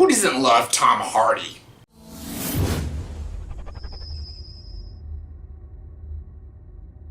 Who doesn't love Tom Hardy?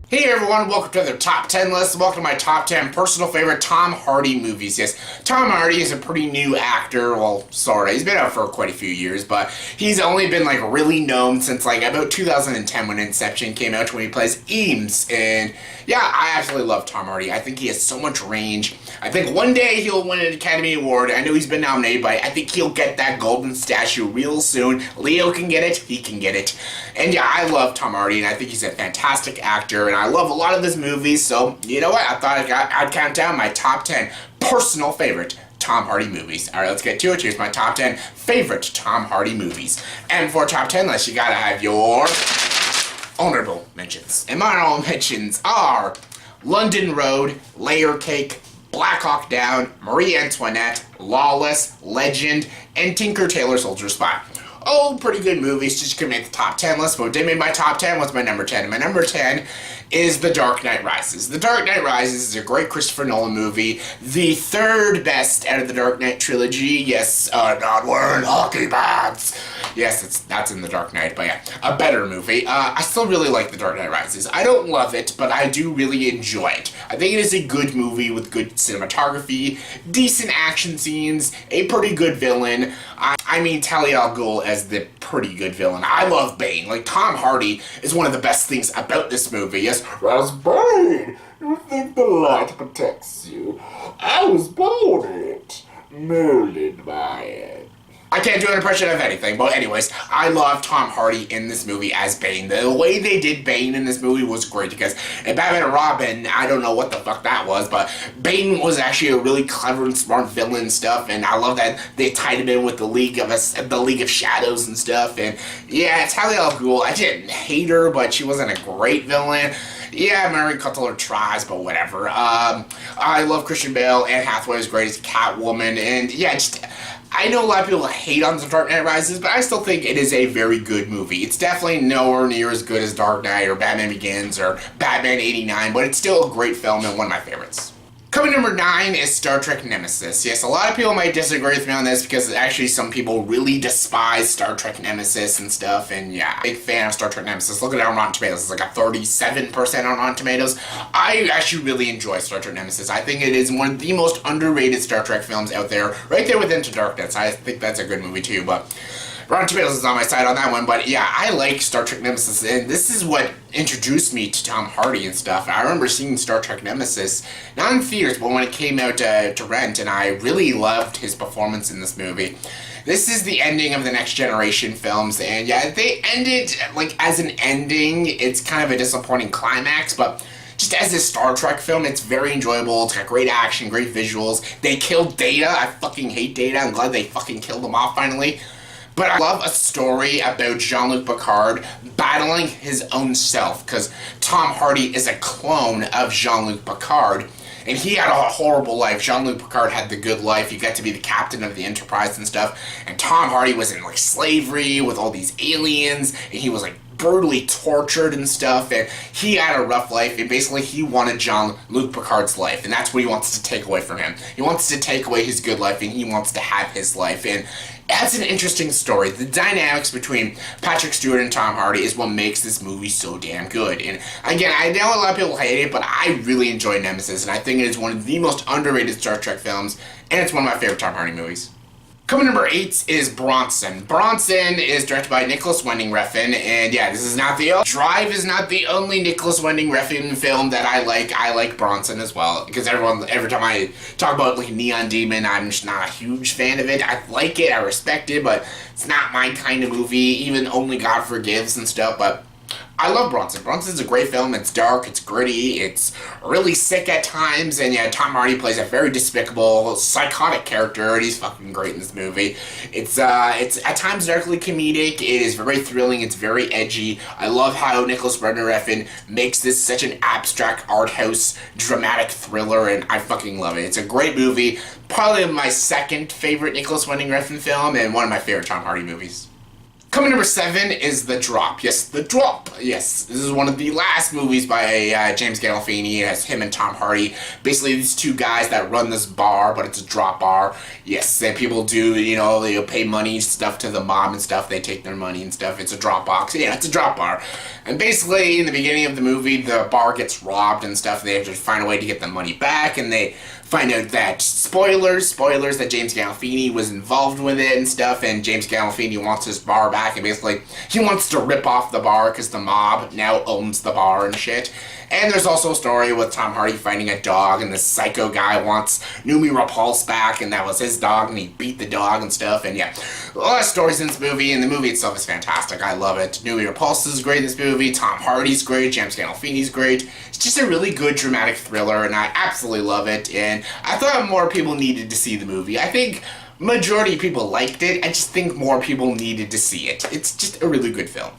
Hey everyone, welcome to the top 10 list. Welcome to my top 10 personal favorite Tom Hardy movies. Yes, Tom Hardy is a pretty new actor. Well, sorta. He's been out for quite a few years, but he's only been really known since about 2010 when Inception came out, when he plays Eames. And yeah, I absolutely love Tom Hardy. I think he has so much range. I think one day he'll win an Academy Award. I know he's been nominated, but I think he'll get that golden statue real soon. Leo can get it. He can get it. And yeah, I love Tom Hardy, and I think he's a fantastic actor, and I love a lot of his movies, so you know what? I thought I'd count down my top 10 personal favorite Tom Hardy movies. Alright, let's get to it. Here's my top 10 favorite Tom Hardy movies. And for top 10 list, you gotta have your honorable mentions. And my honorable mentions are London Road, Layer Cake, Black Hawk Down, Marie Antoinette, Lawless, Legend, and Tinker Tailor Soldier Spy. Oh, pretty good movies, just couldn't make the top 10 list, but what did make my top 10 was my number 10. And my number 10 is The Dark Knight Rises. The Dark Knight Rises is a great Christopher Nolan movie, the third best out of the Dark Knight trilogy. Yes, not wearing hockey pads. Yes, that's in The Dark Knight, but yeah, a better movie. I still really like The Dark Knight Rises. I don't love it, but I do really enjoy it. I think it is a good movie with good cinematography, decent action scenes, a pretty good villain. I mean, Talia al Ghul as the pretty good villain. I love Bane. Tom Hardy is one of the best things about this movie. Yes, as Bane, you think the light protects you. I was born in it, molded by it. I can't do an impression of anything, but anyways, I love Tom Hardy in this movie as Bane. The way they did Bane in this movie was great, because in Batman and Robin, I don't know what the fuck that was, but Bane was actually a really clever and smart villain and stuff, and I love that they tied him in with the League of Shadows and stuff, and yeah, Talia al Ghul, I didn't hate her, but she wasn't a great villain. Yeah, Mary Cutler tries, but whatever. I love Christian Bale. Anne Hathaway is great as Catwoman, and yeah, I know a lot of people hate on The Dark Knight Rises, but I still think it is a very good movie. It's definitely nowhere near as good as Dark Knight or Batman Begins or Batman '89, but it's still a great film and one of my favorites. Coming number 9 is Star Trek Nemesis. Yes, a lot of people might disagree with me on this because actually some people really despise Star Trek Nemesis and stuff, and yeah, big fan of Star Trek Nemesis. Look at it on Rotten Tomatoes. It's like a 37% on Rotten Tomatoes. I actually really enjoy Star Trek Nemesis. I think it is one of the most underrated Star Trek films out there, right there with Into Darkness. I think that's a good movie too, but Rotten Tomatoes is on my side on that one, but yeah, I like Star Trek Nemesis, and this is what introduced me to Tom Hardy and stuff. I remember seeing Star Trek Nemesis, not in theaters, but when it came out to rent, and I really loved his performance in this movie. This is the ending of the Next Generation films, and yeah, they ended, as an ending, it's kind of a disappointing climax, but just as a Star Trek film, it's very enjoyable. It's got great action, great visuals. They killed Data. I fucking hate Data. I'm glad they fucking killed him off finally. But I love a story about Jean-Luc Picard battling his own self, because Tom Hardy is a clone of Jean-Luc Picard, and he had a horrible life. Jean-Luc Picard had the good life. He got to be the captain of the Enterprise and stuff, and Tom Hardy was in slavery with all these aliens, and he was brutally tortured and stuff, and he had a rough life, and basically he wanted Jean-Luc Picard's life, and that's what he wants to take away from him. He wants to take away his good life, and he wants to have his life, and that's an interesting story. The dynamics between Patrick Stewart and Tom Hardy is what makes this movie so damn good. And again, I know a lot of people hate it, but I really enjoy Nemesis, and I think it is one of the most underrated Star Trek films, and it's one of my favorite Tom Hardy movies. Coming number 8 is Bronson. Bronson is directed by Nicholas Winding Refn, and yeah, this is not the Drive is not the only Nicholas Winding Refn film that I like. I like Bronson as well, because every time I talk about Neon Demon, I'm just not a huge fan of it. I like it, I respect it, but it's not my kind of movie, even Only God Forgives and stuff, but I love Bronson. Bronson's a great film. It's dark, it's gritty, it's really sick at times, and yeah, Tom Hardy plays a very despicable, psychotic character, and he's fucking great in this movie. It's at times darkly comedic, it is very thrilling, it's very edgy. I love how Nicholas Winding Refn makes this such an abstract art house dramatic thriller, and I fucking love it. It's a great movie, probably my second favorite Nicholas Winding Refn film, and one of my favorite Tom Hardy movies. Coming number 7 is The Drop. Yes, The Drop. Yes, this is one of the last movies by James Gandolfini. It has him and Tom Hardy. Basically, these two guys that run this bar, but it's a drop bar. Yes, and people do, they pay money stuff to the mob and stuff. They take their money and stuff. It's a drop box. Yeah, it's a drop bar. And basically, in the beginning of the movie, the bar gets robbed and stuff. They have to find a way to get the money back, and they find out that spoilers, that James Gandolfini was involved with it and stuff, and James Gandolfini wants his bar back, and basically he wants to rip off the bar because the mob now owns the bar and shit. And there's also a story with Tom Hardy finding a dog, and this psycho guy wants Noomi Repulse back, and that was his dog, and he beat the dog and stuff, and yeah. A lot of stories in this movie, and the movie itself is fantastic. I love it. Noomi Repulse is great in this movie, Tom Hardy's great, James Gandolfini's great. It's just a really good dramatic thriller, and I absolutely love it, and I thought more people needed to see the movie. I think majority of people liked it. I just think more people needed to see it. It's just a really good film.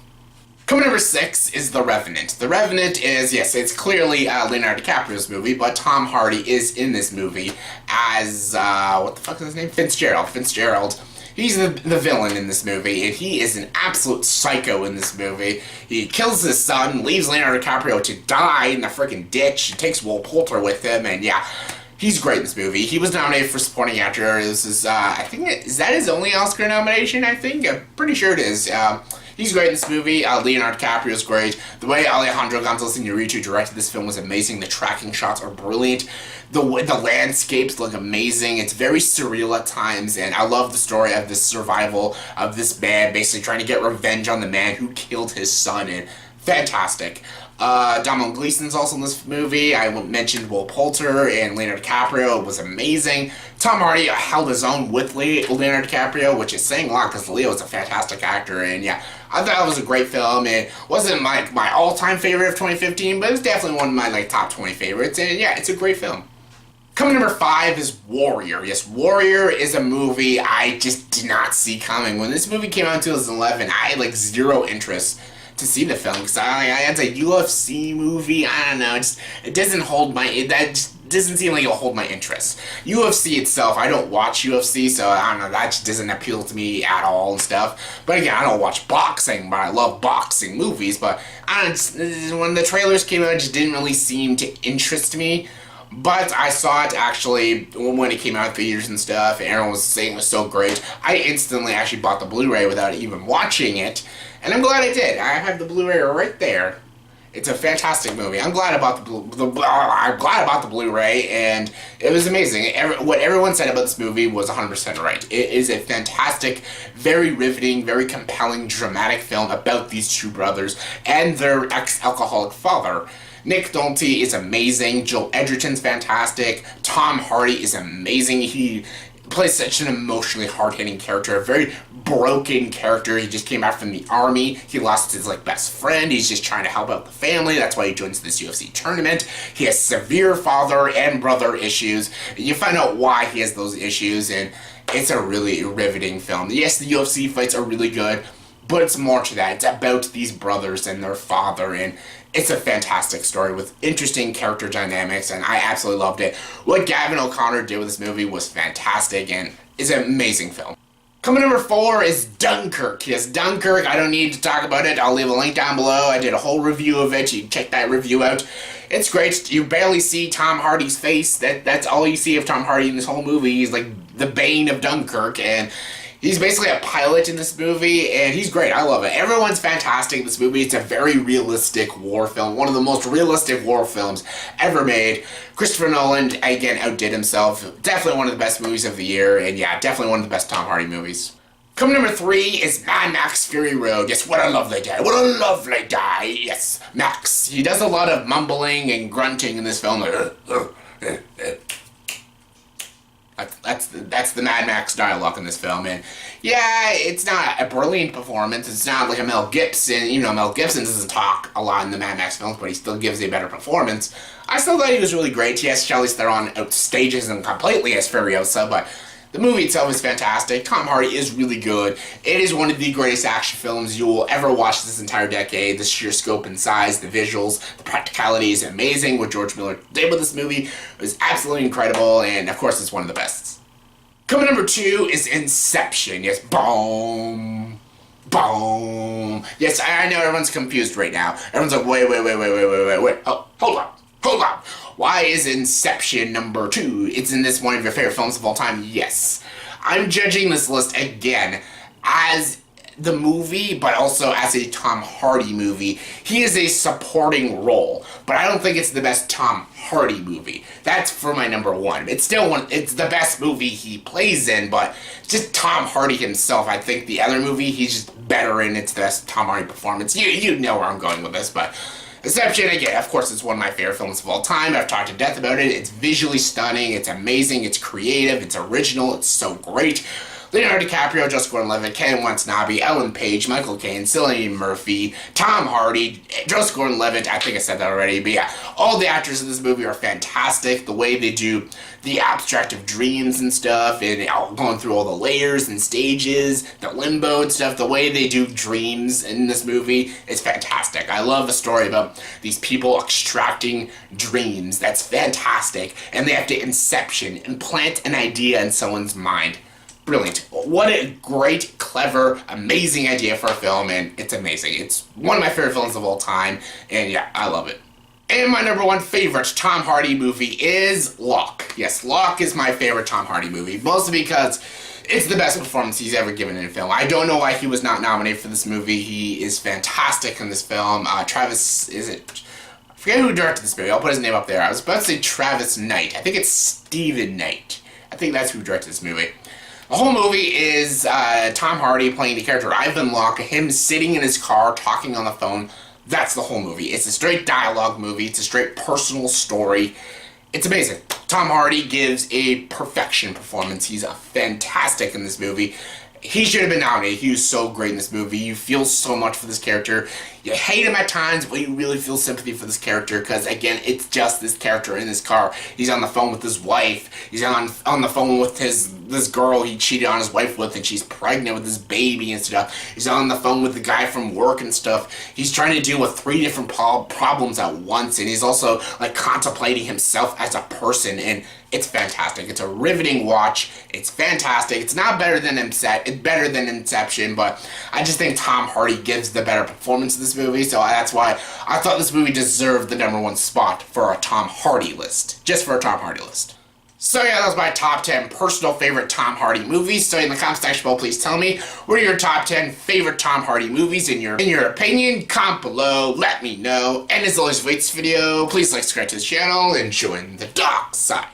Coming number 6 is The Revenant. The Revenant is, yes, it's clearly Leonardo DiCaprio's movie, but Tom Hardy is in this movie as, what the fuck is his name? Fitzgerald. He's the villain in this movie, and he is an absolute psycho in this movie. He kills his son, leaves Leonardo DiCaprio to die in the freaking ditch, takes Will Poulter with him, and yeah, he's great in this movie. He was nominated for supporting actor. This is, I think, is that his only Oscar nomination, I think? I'm pretty sure it is. He's great in this movie. Leonardo DiCaprio is great. The way Alejandro González Iñárritu directed this film was amazing. The tracking shots are brilliant. The landscapes look amazing. It's very surreal at times, and I love the story of the survival of this man basically trying to get revenge on the man who killed his son, and fantastic. Domhnall Gleeson's also in this movie. I mentioned Will Poulter and Leonardo DiCaprio. It was amazing. Tom Hardy held his own with Leonardo DiCaprio, which is saying a lot because Leo is a fantastic actor, and yeah, I thought it was a great film. It wasn't my all-time favorite of 2015, but it was definitely one of my top 20 favorites, and yeah, it's a great film. Coming number 5 is Warrior. Yes, Warrior is a movie I just did not see coming. When this movie came out in 2011, I had zero interest to see the film because it's a UFC movie. I don't know. It doesn't hold that just doesn't seem like it'll hold my interest. UFC itself, I don't watch UFC, so I don't know. That just doesn't appeal to me at all and stuff. But again, I don't watch boxing, but I love boxing movies. But when the trailers came out, it just didn't really seem to interest me. But I saw it actually when it came out in theaters and stuff. Aaron was saying it was so great. I instantly actually bought the Blu-ray without even watching it. And I'm glad I did. I have the Blu-ray right there. It's a fantastic movie. I'm glad about the Blu-ray, and it was amazing. What everyone said about this movie was 100% right. It is a fantastic, very riveting, very compelling, dramatic film about these two brothers and their ex-alcoholic father. Nick Nolte is amazing. Joel Edgerton's fantastic. Tom Hardy is amazing. He plays such an emotionally hard-hitting character, a very broken character. He just came out from the army. He lost his best friend. He's just trying to help out the family. That's why he joins this UFC tournament. He has severe father and brother issues. You find out why he has those issues, and it's a really riveting film. Yes, the UFC fights are really good, but it's more to that. It's about these brothers and their father, and it's a fantastic story with interesting character dynamics, and I absolutely loved it. What Gavin O'Connor did with this movie was fantastic, and it's an amazing film. Coming number 4 is Dunkirk. Yes, Dunkirk, I don't need to talk about it. I'll leave a link down below. I did a whole review of it. You can check that review out. It's great. You barely see Tom Hardy's face. That's all you see of Tom Hardy in this whole movie. He's the bane of Dunkirk, and he's basically a pilot in this movie, and he's great. I love it. Everyone's fantastic in this movie. It's a very realistic war film. One of the most realistic war films ever made. Christopher Nolan, again, outdid himself. Definitely one of the best movies of the year, and yeah, definitely one of the best Tom Hardy movies. Coming number 3 is Mad Max Fury Road. Yes, what a lovely day. What a lovely day. Yes, Max. He does a lot of mumbling and grunting in this film. That's the Mad Max dialogue in this film, and yeah, it's not a brilliant performance. It's not like a Mel Gibson. Mel Gibson doesn't talk a lot in the Mad Max films, but he still gives a better performance. I still thought he was really great. Yes, Charlize Theron outstages him completely as Furiosa, but the movie itself is fantastic. Tom Hardy is really good. It is one of the greatest action films you will ever watch this entire decade. The sheer scope and size, the visuals, the practicality is amazing. What George Miller did with this movie was absolutely incredible, and of course it's one of the best. Coming number 2 is Inception. Yes, boom. Boom. Yes, I know everyone's confused right now. Everyone's like, wait. Oh, hold on. Why is Inception number 2? Isn't this one of your favorite films of all time? Yes. I'm judging this list again as the movie, but also as a Tom Hardy movie. He is a supporting role, but I don't think it's the best Tom Hardy movie. That's for my number 1. It's still it's the best movie he plays in, but just Tom Hardy himself, I think the other movie, he's just better in. It's the best Tom Hardy performance. You know where I'm going with this, but Inception, again, of course, it's one of my favorite films of all time. I've talked to death about it. It's visually stunning. It's amazing. It's creative. It's original. It's so great. Leonardo DiCaprio, Joseph Gordon-Levitt, Ken Watanabe, Ellen Page, Michael Caine, Cillian Murphy, Tom Hardy, Joseph Gordon-Levitt, I think I said that already, but yeah, all the actors in this movie are fantastic. The way they do the abstract of dreams and stuff, and going through all the layers and stages, the limbo and stuff, the way they do dreams in this movie is fantastic. I love a story about these people extracting dreams. That's fantastic. And they have to Inception, implant an idea in someone's mind. Brilliant. What a great, clever, amazing idea for a film, and it's amazing. It's one of my favorite films of all time, and yeah, I love it. And my number 1 favorite Tom Hardy movie is Locke. Yes, Locke is my favorite Tom Hardy movie, mostly because it's the best performance he's ever given in a film. I don't know why he was not nominated for this movie. He is fantastic in this film. I forget who directed this movie. I'll put his name up there. I was about to say Travis Knight. I think it's Stephen Knight. I think that's who directed this movie. The whole movie is Tom Hardy playing the character Ivan Locke, him sitting in his car talking on the phone. That's the whole movie. It's a straight dialogue movie. It's a straight personal story. It's amazing. Tom Hardy gives a perfection performance. He's fantastic in this movie. He should have been nominated. He was so great in this movie. You feel so much for this character. You hate him at times, but you really feel sympathy for this character because, again, it's just this character in his car. He's on the phone with his wife. He's on the phone with this girl he cheated on his wife with, and she's pregnant with his baby and stuff. He's on the phone with the guy from work and stuff. He's trying to deal with 3 different problems at once, and he's also like contemplating himself as a person, and it's fantastic. It's a riveting watch. It's fantastic. It's not better than It's better than Inception, but I just think Tom Hardy gives the better performance of this movie, so that's why I thought this movie deserved the number 1 spot for a Tom Hardy list. Just for a Tom Hardy list. So yeah, that was my top 10 personal favorite Tom Hardy movies. So in the comment section below, please tell me, what are your top 10 favorite Tom Hardy movies in your opinion? Comment below, let me know. And as always, if you like this video, please like, subscribe to the channel, and join the dark side.